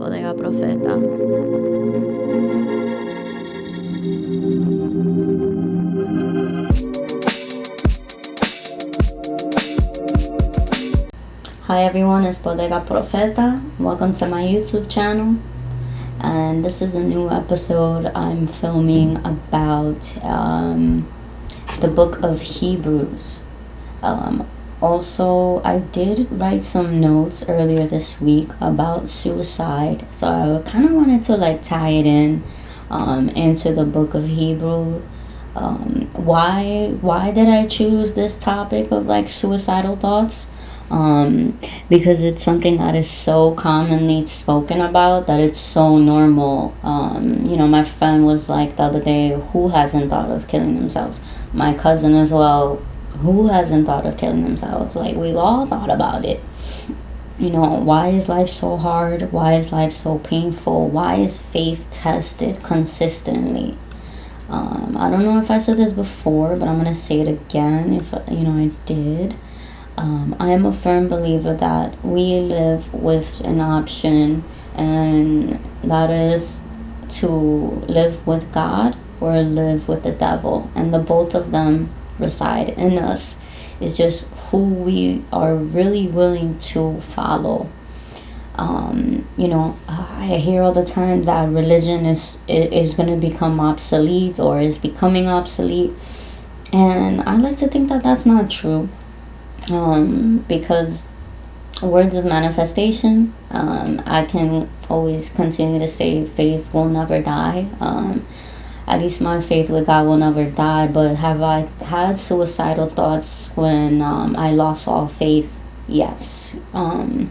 Bodega Profeta. Hi everyone, it's Bodega Profeta. Welcome to my YouTube channel. And this is a new episode I'm filming about the book of Hebrews. Also, I did write some notes earlier this week about suicide, so I kind of wanted to tie it in into the book of Hebrew. Why did I choose this topic of suicidal thoughts? Because it's something that is so commonly spoken about that it's so normal. My friend was like the other day, who hasn't thought of killing themselves? My cousin as well, who hasn't thought of killing themselves? We've all thought about it. Why is life so hard? Why is life so painful? Why is faith tested consistently? I don't know if I said this before, but I'm going to say it again if, I did. I am a firm believer that we live with an option, and that is to live with God or live with the devil. And the both of them reside in us. It's just who we are really willing to follow. I hear all the time that religion is going to become obsolete or is becoming obsolete. And I like to think that that's not true. Because words of manifestation, I can always continue to say faith will never die. At least my faith with God will never die. But have I had suicidal thoughts when I lost all faith? Yes. I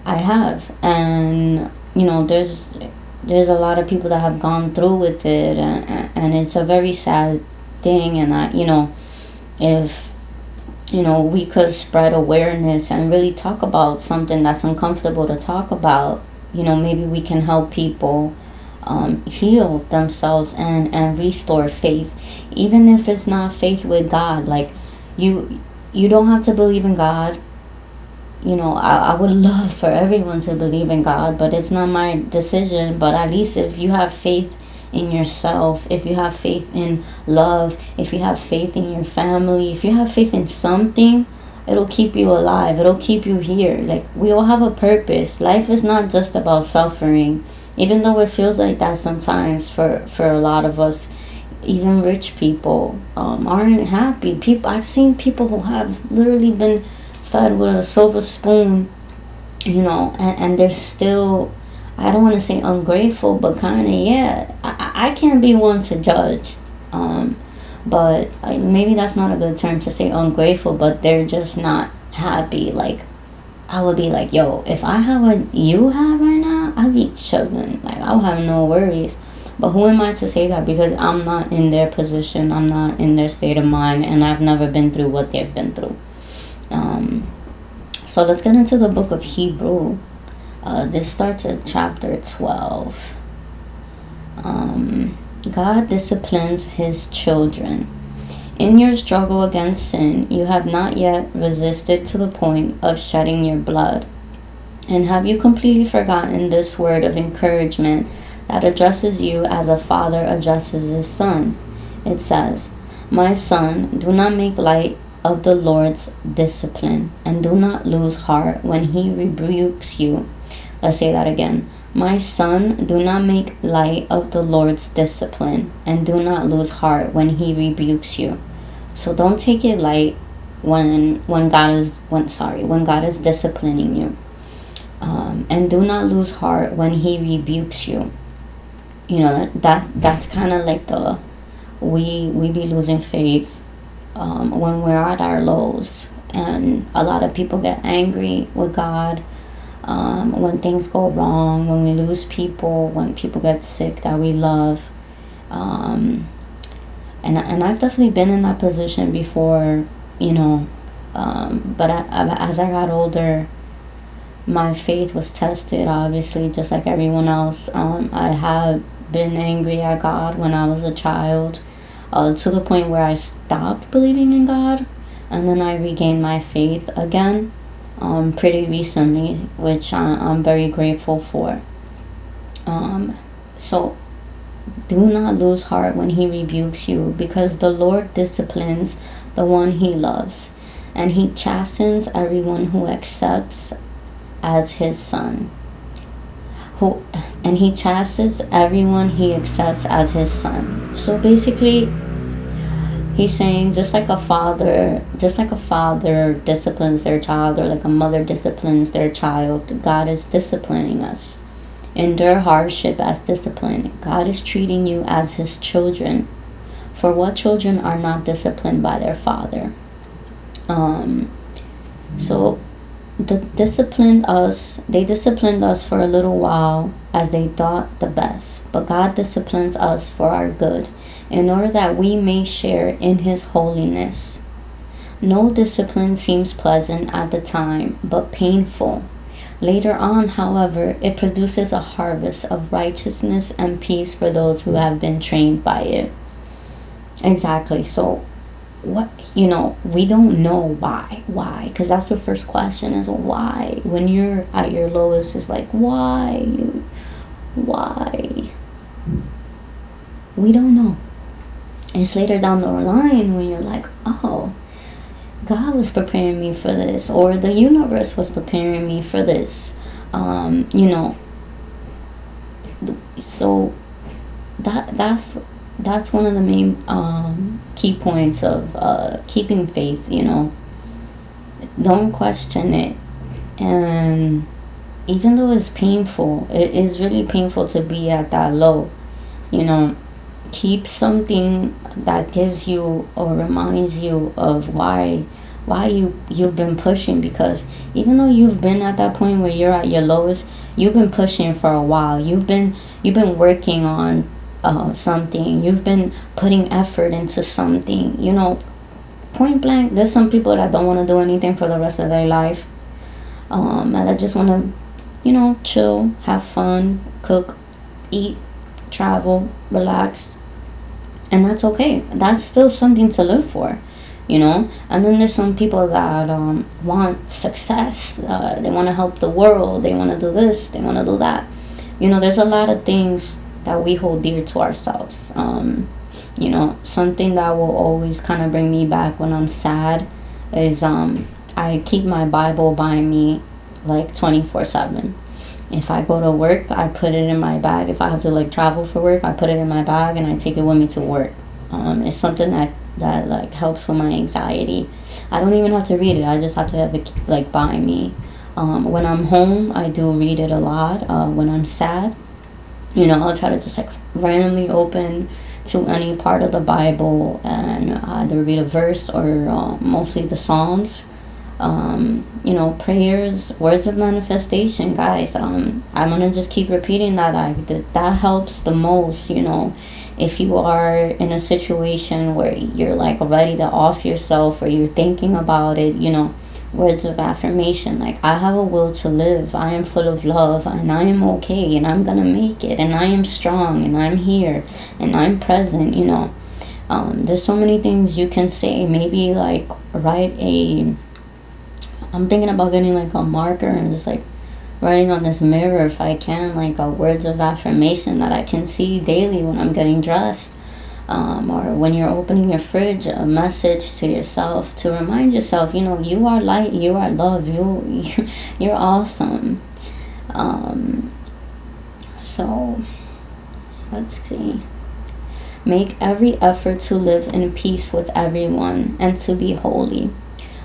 have. And, there's a lot of people that have gone through with it. And it's a very sad thing. And, if we could spread awareness and really talk about something that's uncomfortable to talk about, maybe we can help people heal themselves and restore faith, even if it's not faith with God. You don't have to believe in God. I would love for everyone to believe in God, but it's not my decision. But at least if you have faith in yourself, if you have faith in love, if you have faith in your family, if you have faith in something, it'll keep you alive. It'll keep you here. We all have a purpose. Life is not just about suffering, even though it feels like that sometimes for a lot of us. Even rich people aren't happy. I've seen people who have literally been fed with a silver spoon, and they're still, I don't want to say ungrateful, but kind of, yeah. I can't be one to judge. But maybe that's not a good term to say, ungrateful, but they're just not happy. I would be like, yo, if I have what you have right now, I'd be chilling. I'll have no worries. But who am I to say that? Because I'm not in their position. I'm not in their state of mind. And I've never been through what they've been through. So let's get into the book of Hebrew. This starts at chapter 12. God disciplines his children. In your struggle against sin, you have not yet resisted to the point of shedding your blood. And have you completely forgotten this word of encouragement that addresses you as a father addresses his son? It says, "My son, do not make light of the Lord's discipline, and do not lose heart when he rebukes you." Let's say that again. "My son, do not make light of the Lord's discipline, and do not lose heart when he rebukes you." So don't take it light when God is disciplining you. And do not lose heart when he rebukes you. That's kind of like we be losing faith when we're at our lows, and a lot of people get angry with God when things go wrong, when we lose people, when people get sick that we love. And I've definitely been in that position before, but as I got older, my faith was tested, obviously, just like everyone else. I had been angry at God when I was a child, to the point where I stopped believing in God, and then I regained my faith again. pretty recently, which I'm very grateful for. So do not lose heart when he rebukes you, because the Lord disciplines the one he loves, and he chastens everyone who accepts as his son. And he chastens everyone he accepts as his son. So basically, he's saying just like a father disciplines their child, or like a mother disciplines their child, God is disciplining us. Endure hardship as discipline. God is treating you as his children. For what children are not disciplined by their father? So they disciplined us for a little while as they thought the best. But God disciplines us for our good, in order that we may share in his holiness. No discipline seems pleasant at the time, but painful. Later on, however, it produces a harvest of righteousness and peace for those who have been trained by it. Exactly. So, what, we don't know why, because that's the first question, is why. When you're at your lowest, it's like, why? We don't know. It's later down the line when you're like, oh, God was preparing me for this, or the universe was preparing me for this. So that's one of the main key points of keeping faith. Don't question it. And even though it's painful, it is really painful to be at that low. Keep something that gives you or reminds you of why you've been pushing, because even though you've been at that point where you're at your lowest, you've been pushing for a while. You've been working on something. You've been putting effort into something. Point blank, there's some people that don't want to do anything for the rest of their life, and that just want to chill, have fun, cook, eat, travel, relax. And that's okay. That's still something to live for, And then there's some people that want success. They want to help the world. They want to do this. They want to do that. There's a lot of things that we hold dear to ourselves. Something that will always kind of bring me back when I'm sad is I keep my Bible by me like 24/7. If I go to work, I put it in my bag. If I have to travel for work, I put it in my bag and I take it with me to work. It's something that helps with my anxiety. I don't even have to read it. I just have to have it by me. When I'm home, I do read it a lot. When I'm sad, I'll try to just randomly open to any part of the Bible and either read a verse or mostly the Psalms. Prayers, words of manifestation, guys. I'm gonna just keep repeating that helps the most. If you are in a situation where you're ready to off yourself, or you're thinking about it, words of affirmation, I have a will to live, I am full of love, and I am okay, and I'm gonna make it, and I am strong, and I'm here, and I'm present. There's so many things you can say. Maybe I'm thinking about getting a marker and just writing on this mirror, if I can, words of affirmation that I can see daily when I'm getting dressed, or when you're opening your fridge, a message to yourself to remind yourself, you are light, you are love, you're awesome. So let's see. Make every effort to live in peace with everyone and to be holy.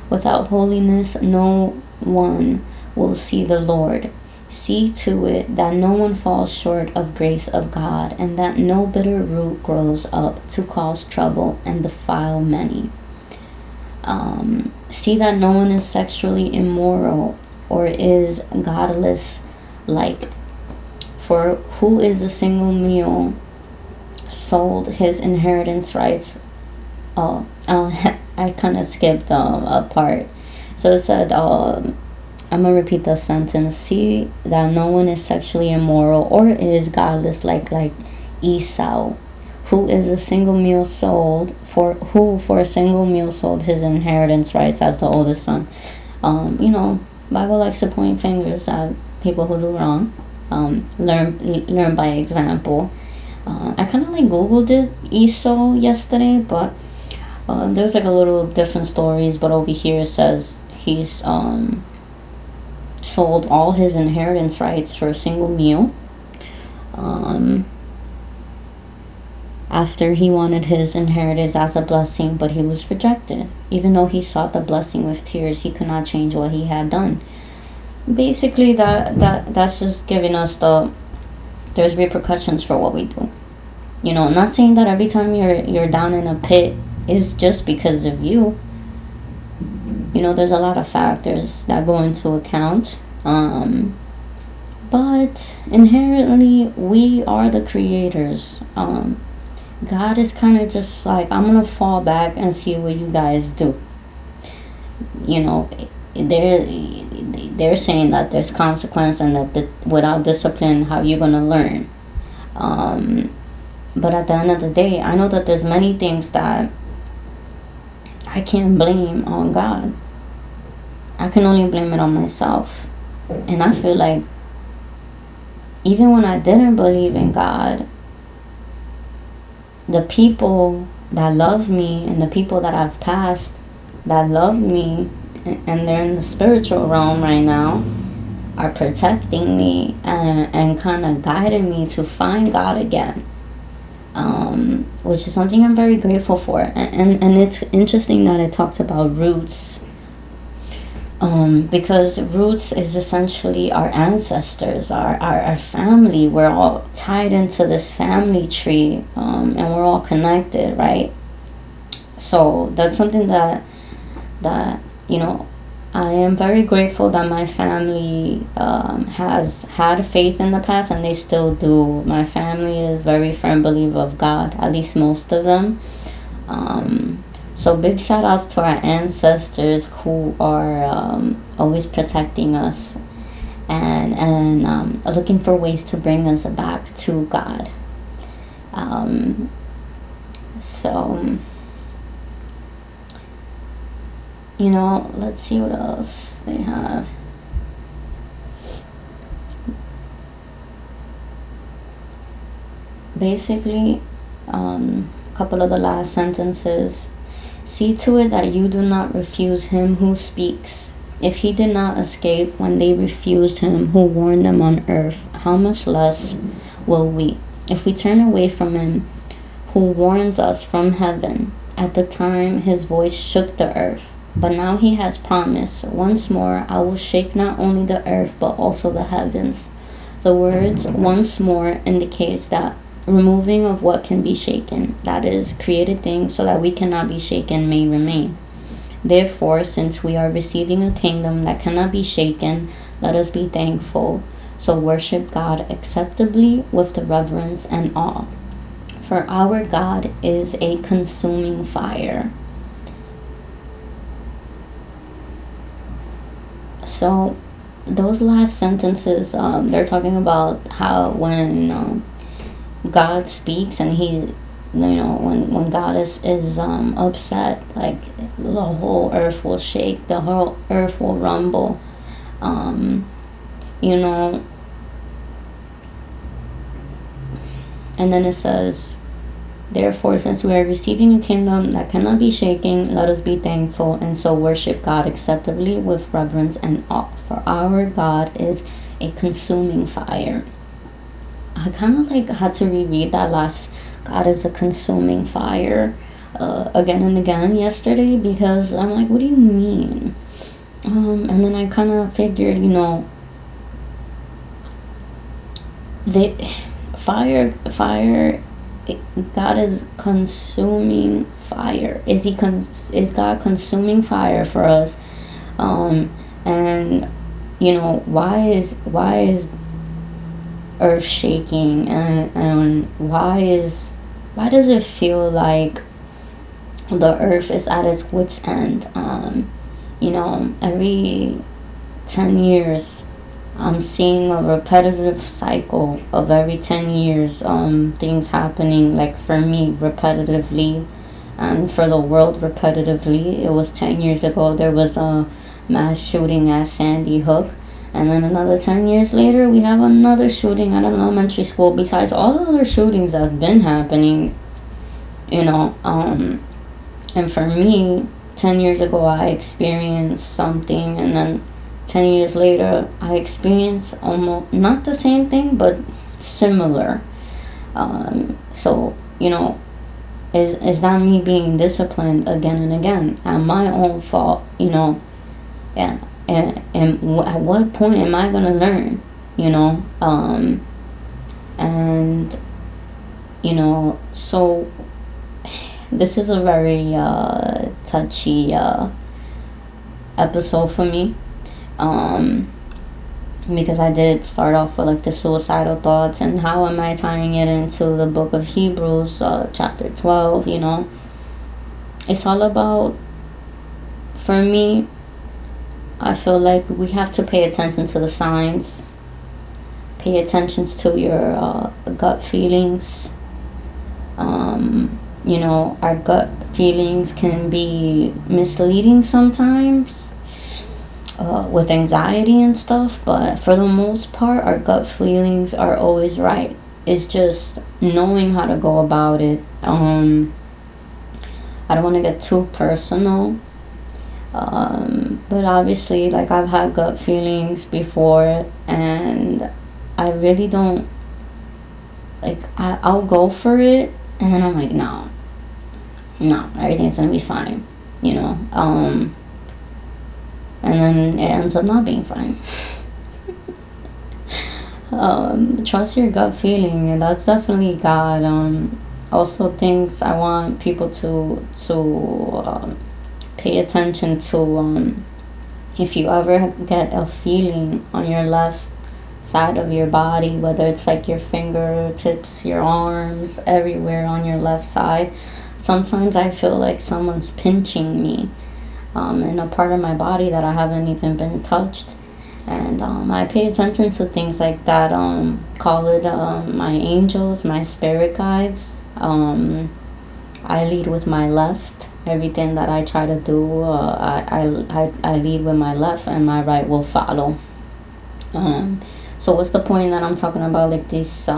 Without holiness, no one will see the Lord. See to it that no one falls short of grace of God, and that no bitter root grows up to cause trouble and defile many. See that no one is sexually immoral or is godless. For who is a single meal sold his inheritance rights? I kind of skipped a part. So it said, I'm going to repeat the sentence. See that no one is sexually immoral or is godless like Esau, who is a single meal sold, for a single meal sold his inheritance rights as the oldest son. Bible likes to point fingers at people who do wrong. Learn by example. I kind of like Googled it, Esau, yesterday, but there's like a little different stories. But over here it says he's sold all his inheritance rights for a single meal. After he wanted his inheritance as a blessing, but he was rejected. Even though he sought the blessing with tears, he could not change what he had done. Basically, that's just giving us there's repercussions for what we do. Not saying that every time you're down in a pit is just because of you. There's a lot of factors that go into account. But inherently, we are the creators. God is kind of just like, I'm gonna fall back and see what you guys do. They're saying that there's consequence and that without discipline, how you gonna learn? But at the end of the day, I know that there's many things that I can't blame on God. I can only blame it on myself. And I feel like even when I didn't believe in God, the people that love me and the people that I've passed that love me and they're in the spiritual realm right now are protecting me and kind of guiding me to find God again, which is something I'm very grateful for. And it's interesting that it talks about roots, because roots is essentially our ancestors, our family. We're all tied into this family tree, and we're all connected, right? So that's something that I am very grateful that my family has had faith in the past, and they still do. My family is very firm believer of God, at least most of them. So big shout outs to our ancestors who are always protecting us and looking for ways to bring us back to God. Let's see what else they have. Basically, a couple of the last sentences. See to it that you do not refuse him who speaks. If he did not escape when they refused him who warned them on earth, how much less will we, if we turn away from him who warns us from heaven? At the time his voice shook the earth, but now he has promised, once more I will shake not only the earth but also the heavens. The words once more indicates that removing of what can be shaken, that is, created things so that we cannot be shaken, may remain. Therefore, since we are receiving a kingdom that cannot be shaken, let us be thankful. So worship God acceptably with the reverence and awe. For our God is a consuming fire. So those last sentences, they're talking about how when God speaks and he, when God is upset, like the whole earth will shake, the whole earth will rumble. And then it says, therefore, since we are receiving a kingdom that cannot be shaken, let us be thankful and so worship God acceptably with reverence and awe. For our God is a consuming fire. I kind of had to reread that last God is a consuming fire again and again yesterday, because I'm like, what do you mean? And then I kind of figured, the fire, God is consuming fire. Is God consuming fire for us? And why is earth shaking, and why does it feel like the earth is at its wit's end? Every 10 years I'm seeing a repetitive cycle of every 10 years things happening, like for me repetitively, and for the world repetitively. It was 10 years ago there was a mass shooting at Sandy Hook. And then another 10 years later, we have another shooting at an elementary school, besides all the other shootings that's been happening, you know. And for me, 10 years ago, I experienced something, and then 10 years later, I experienced almost not the same thing, but similar. So, you know, is that me being disciplined again and again at my own fault, you know? Yeah. And at what point am I gonna learn, you know? And, you know, so this is a very touchy episode for me, because I did start off with like the suicidal thoughts, and how am I tying it into the book of Hebrews, chapter 12, you know? It's all about, for me, I feel like we have to pay attention to the signs, pay attention to your gut feelings. You know, our gut feelings can be misleading sometimes, with anxiety and stuff, but for the most part, our gut feelings are always right. It's just knowing how to go about it. I don't want to get too personal, but obviously, like, I've had gut feelings before, and I really don't, like, I'll go for it, and then I'm like, no, everything's gonna be fine, you know. And then it ends up not being fine. Trust your gut feeling, and that's definitely God. Also, things I want people to pay attention to. If you ever get a feeling on your left side of your body, whether it's like your fingertips, your arms, everywhere on your left side, sometimes I feel like someone's pinching me in a part of my body that I haven't even been touched. And I pay attention to things like that. Call it my angels, my spirit guides. I lead with my left. Everything that I try to do, I lead with my left, and my right will follow. So what's the point that I'm talking about, like, these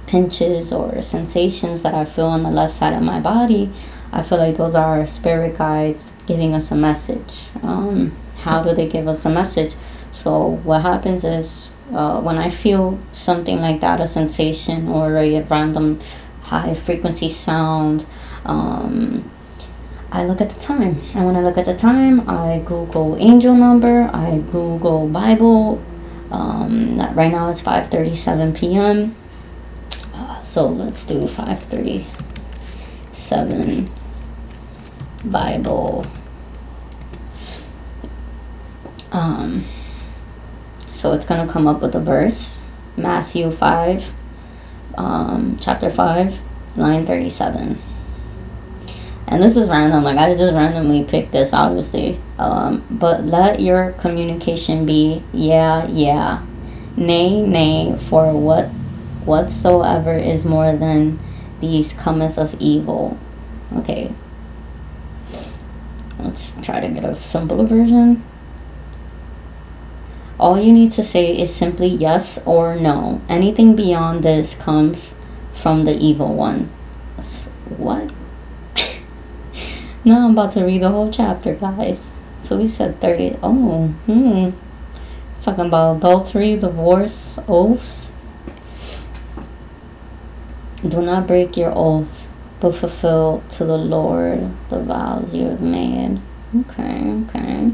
pinches or sensations that I feel on the left side of my body? I feel like those are our spirit guides giving us a message. How do they give us a message? So what happens is, when I feel something like that, a sensation or a random high frequency sound, I look at the time. And when I look at the time, I Google angel number, I Google Bible. Right now it's 5:37 p.m. So let's do 5:37 Bible. So it's gonna come up with a verse, Matthew 5, chapter 5, line 37. And this is random, like, I just randomly picked this, obviously. But let your communication be yeah, nay, nay, for whatsoever is more than these cometh of evil. Okay. Let's try to get a simpler version. All you need to say is simply yes or no. Anything beyond this comes from the evil one. What? Now I'm about to read the whole chapter, guys. So we said 30. Talking about adultery, divorce, oaths. Do not break your oath, but fulfill to the Lord the vows you have made. Okay.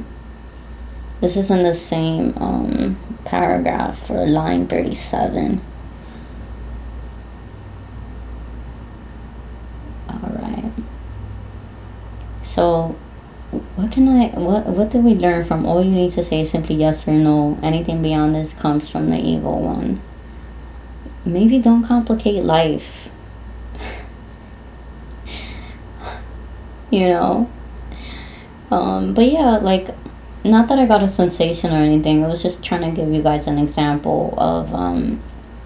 This is in the same paragraph for line 37. Alright. So what did we learn from all you need to say is simply yes or no? Anything beyond this comes from the evil one. Maybe don't complicate life. You know? But yeah, like, not that I got a sensation or anything. I was just trying to give you guys an example of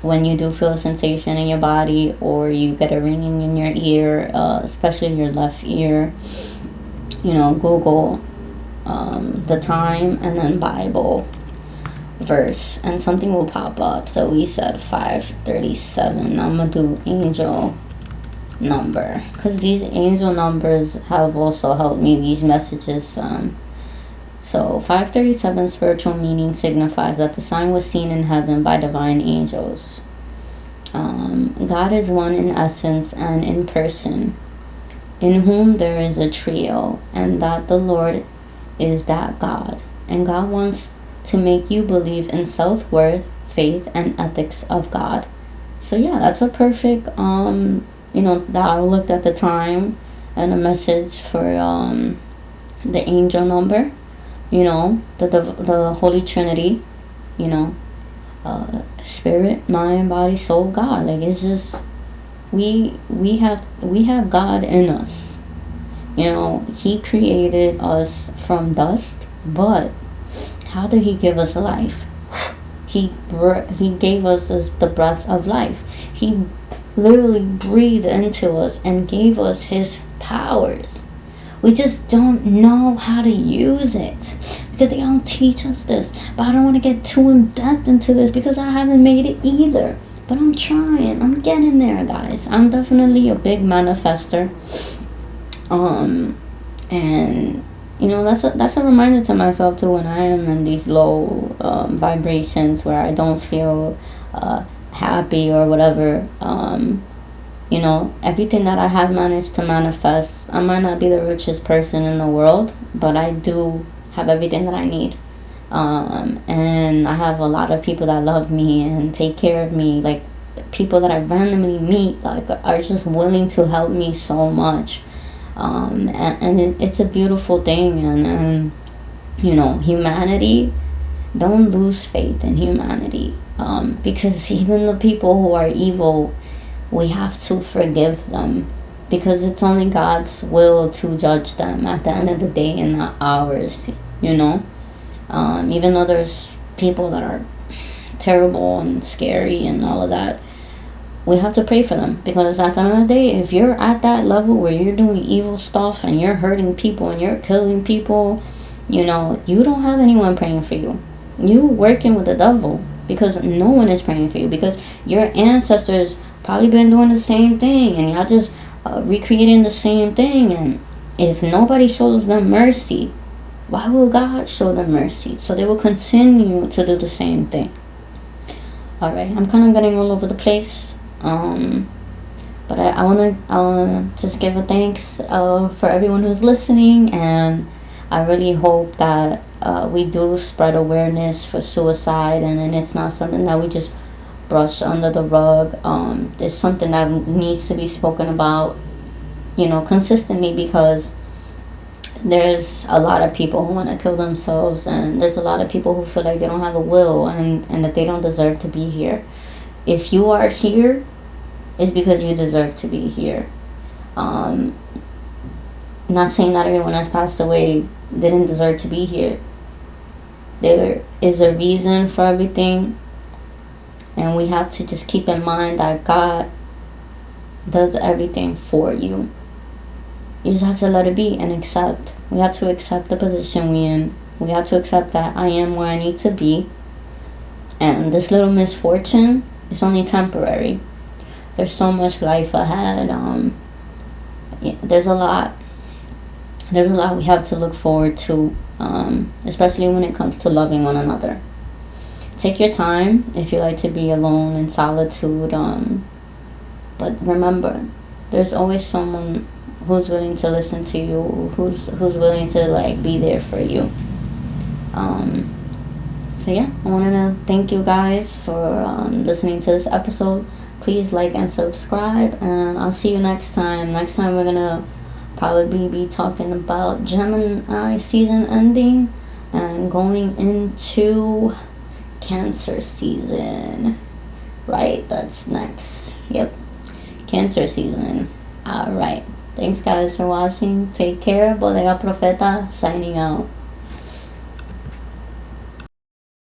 when you do feel a sensation in your body, or you get a ringing in your ear, especially your left ear. You know, Google the time, and then Bible verse, and something will pop up. So we said 537. I'm gonna do angel number, because these angel numbers have also helped me, these messages. So 537 spiritual meaning signifies that the sign was seen in heaven by divine angels. God is one in essence and in person, in whom there is a trio, and that the Lord is that God. And God wants to make you believe in self-worth, faith, and ethics of God. So yeah, that's a perfect, that I looked at the time and a message for the angel number, the Holy Trinity, spirit, mind, body, soul, God. Like, it's just, we have God in us. He created us from dust, but how did he give us life? He gave us the breath of life. He literally breathed into us and gave us his powers. We just don't know how to use it, because they don't teach us this. But I don't want to get too in depth into this, because I haven't made it either. But I'm trying. I'm getting there, guys. I'm definitely a big manifester. And that's a reminder to myself too, when I am in these low vibrations where I don't feel happy or whatever. Everything that I have managed to manifest. I might not be the richest person in the world, but I do have everything that I need. And I have a lot of people that love me and take care of me. Like, people that I randomly meet, like, are just willing to help me so much. And it's a beautiful thing. And humanity, don't lose faith in humanity. Because even the people who are evil, we have to forgive them, because it's only God's will to judge them at the end of the day, and not ours. Even though there's people that are terrible and scary and all of that, we have to pray for them, because at the end of the day, if you're at that level where you're doing evil stuff and you're hurting people and you're killing people, you don't have anyone praying for you. You working with the devil, because no one is praying for you, because your ancestors probably been doing the same thing, and y'all just recreating the same thing. And if nobody shows them mercy, why will God show them mercy? So they will continue to do the same thing. All right, I'm kind of getting all over the place, but I want to just give a thanks for everyone who's listening, and I really hope that we do spread awareness for suicide, and it's not something that we just brush under the rug. It's something that needs to be spoken about, consistently, because there's a lot of people who want to kill themselves, and there's a lot of people who feel like they don't have a will, and that they don't deserve to be here. If you are here, it's because you deserve to be here. Not saying that everyone that's passed away didn't deserve to be here. There is a reason for everything. And we have to just keep in mind that God does everything for you. You just have to let it be and accept. We have to accept the position we're in. We have to accept that I am where I need to be. And this little misfortune is only temporary. There's so much life ahead. There's a lot we have to look forward to, especially when it comes to loving one another. Take your time if you like to be alone in solitude. But remember, there's always someone who's willing to listen to you, who's willing to be there for you. So yeah, I wanted to thank you guys for listening to this episode. Please like and subscribe, and I'll see you next time. Next time we're gonna probably be talking about Gemini season ending and going into Cancer season, right? That's next. Yep, Cancer season. All right, thanks guys for watching. Take care. Bodega Profeta signing out.